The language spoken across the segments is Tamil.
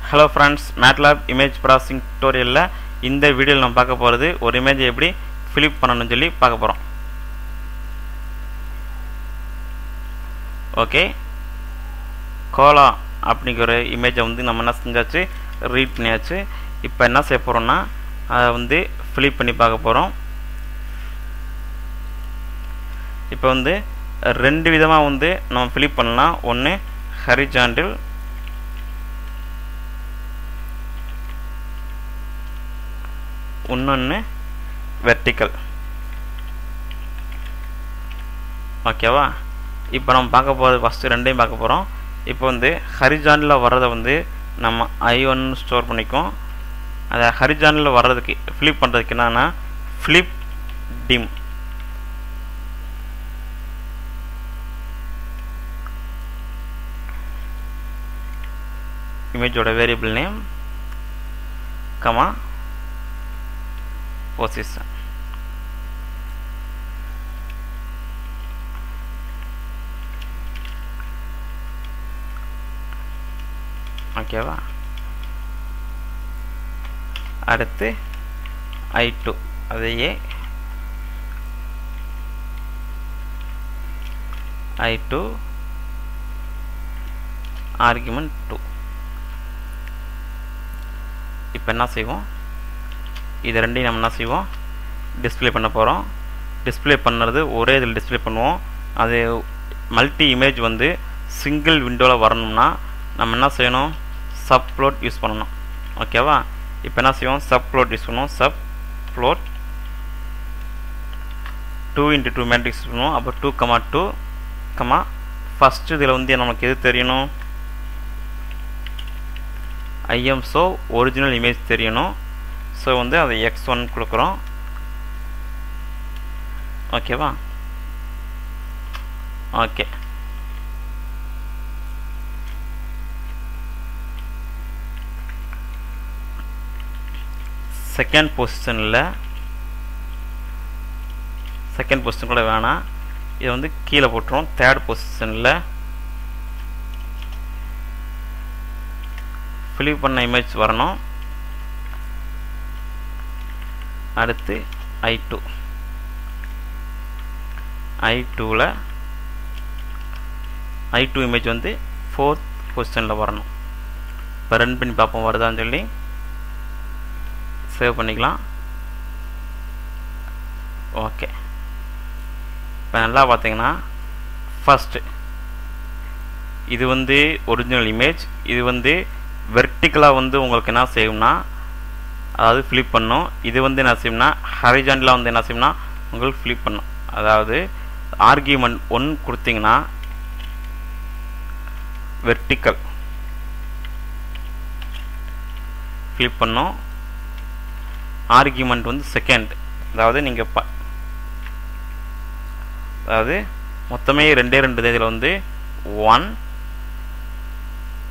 Hello friends, MATLAB image processing tutorial la இந்த வீடியோல நம்ம பார்க்க போறது ஒரு இமேஜ் எப்படி ஃபிளிப் பண்ணனும்னு சொல்லி பார்க்க போறோம். ஓகே, கோலா அப்படிங்கற இமேஜை வந்து நம்ம என்ன செஞ்சாச்சு, ரீட் பண்ணியாச்சு. இப்போ என்ன செய்ய போறோம்னா அதை வந்து ஃபிளிப் பண்ணி பார்க்க போறோம். இப்போ வந்து ரெண்டு விதமா வந்து நம்ம ஃபிளிப் பண்ணலாம். ஒன்னு ஹரிசாண்டல், இன்னொன்று வெர்டிக்கல். ஓகேவா? இப்போ நம்ம பார்க்க போகிறது ஃபஸ்ட்டு ரெண்டையும் பார்க்க போகிறோம். இப்போ வந்து ஹரிசாண்டலில் வர்றதை வந்து நம்ம I1 ஸ்டோர் பண்ணிக்கும். அதை ஹரிசாண்டலில் வர்றதுக்கு ஃபிளிப் பண்ணுறதுக்கு என்னன்னா ஃபிளிப் டிம். இமேஜோட வேரியபிள் நேம் கமா position. ஓகேவா? அடுத்து I2 அதையே I2 ஆர்குமெண்ட் 2. இப்போ என்ன செய்வோம், இது ரெண்டையும் நம்ம என்ன செய்வோம், டிஸ்பிளே பண்ண போகிறோம். டிஸ்பிளே பண்ணுறது ஒரே இதில் டிஸ்பிளே பண்ணுவோம். அது மல்டி இமேஜ் வந்து சிங்கிள் விண்டோவில் வரணும்னா நம்ம என்ன செய்யணும், சப்ப்ளோட் யூஸ் பண்ணணும். ஓகேவா? இப்போ என்ன செய்வோம், சப்ப்ளோட் யூஸ் பண்ணுவோம். சப்ப்ளோட் 2x2 மேட்ரிக்ஸ் யூஸ் பண்ணுவோம். அப்போ 2, ஃபஸ்ட்டு இதில் வந்து நமக்கு எது தெரியணும், IMSO ஒரிஜினல் இமேஜ் தெரியணும். ஸோ வந்து அதை x1 கொடுக்குறோம். ஓகேவா? ஓகே, செகண்ட் பொசிஷன் கூட வேணாம், இது வந்து கீழே போட்டுரும். தேர்ட் பொசிஷனில் ஃபிளிப் பண்ண இமேஜ் வரணும். அடுத்து I2ல I2 இமேஜ் வந்து ஃபோர்த் பொசிஷனில் வரணும். இப்போ ரன் பண்ணி பார்ப்போம் வருதான்னு சொல்லி. சேவ் பண்ணிக்கலாம். ஓகே, இப்போ நல்லா பார்த்தீங்கன்னா ஃபஸ்ட்டு இது வந்து ஒரிஜினல் இமேஜ். இது வந்து வெர்டிக்கலாக வந்து உங்களுக்கு என்ன செய்யும்னா, அதாவது ஃபிளிப் பண்ணும். இது வந்து என்ன செய்யும்னா ஹரிசாண்டலாக வந்து என்ன செய்யும்னா உங்களுக்கு ஃபிளிப் பண்ணும். அதாவது ஆர்கியூமெண்ட் 1 கொடுத்தீங்கன்னா வெர்டிக்கல் ஃபிளிப் பண்ணும். ஆர்கியூமெண்ட் வந்து செகண்ட், அதாவது நீங்கள் அதாவது மொத்தமே ரெண்டு இதில் வந்து 1,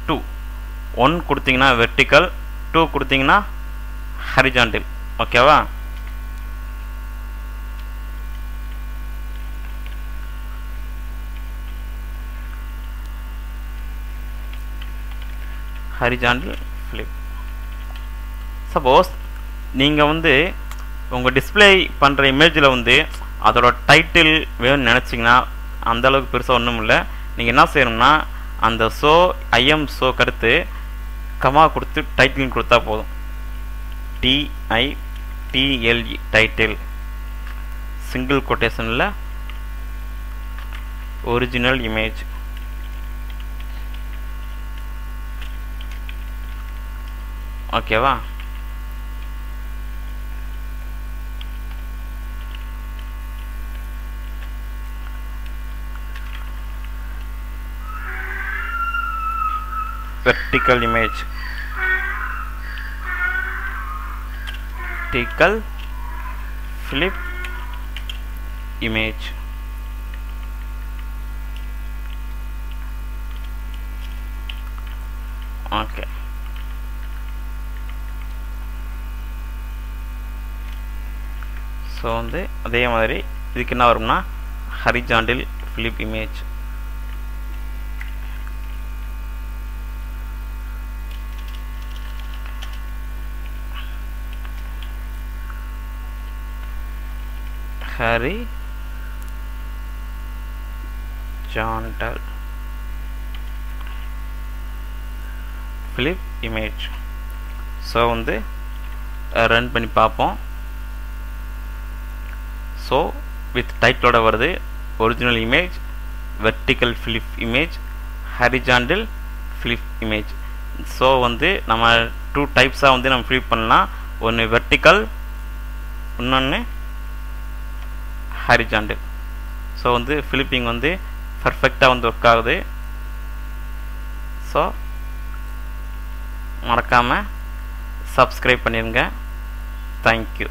2. 1 கொடுத்தீங்கன்னா வெர்டிக்கல், 2 கொடுத்தீங்கன்னா ஹரிசாண்டல். ஓகேவா? Horizontal flip. சப்போஸ் நீங்கள் வந்து உங்கள் டிஸ்பிளே பண்ணுற இமேஜில் வந்து அதோட டைட்டில் வேணும்னு நினச்சிங்கன்னா அந்தளவுக்கு பெருசாக ஒன்றும் இல்லை. நீங்கள் என்ன செய்யணும்னா அந்த IMSO கடுத்து கமா கொடுத்து டைட்டில் கொடுத்தா போதும். TITLE டைட்டில் சிங்கிள் கொட்டேஷனில் ஒரிஜினல் இமேஜ். ஓகேவா? vertical image, vertical flip image. Okay, so வந்து அதே மாதிரி இதுக்கு என்ன வரும்னா horizontal flip image. horizontal flip image. So வந்து ரன் பண்ணி பார்ப்போம். ஸோ வித் டைட்டிலோட வருது original image, vertical flip image, horizontal flip image. So வந்து நம்ம 2 டைப்ஸாக வந்து நம்ம ஃபிளிப் பண்ணலாம். ஒன்று வெர்டிக்கல், இன்னொன்று ஹரிஜாண்டல். ஸோ வந்து ஃபிளிப்பிங் வந்து பர்ஃபெக்டாக வந்து ஒர்க் ஆகுது. ஸோ மறக்காமல் சப்ஸ்கிரைப் பண்ணிடுங்க. தேங்க்யூ.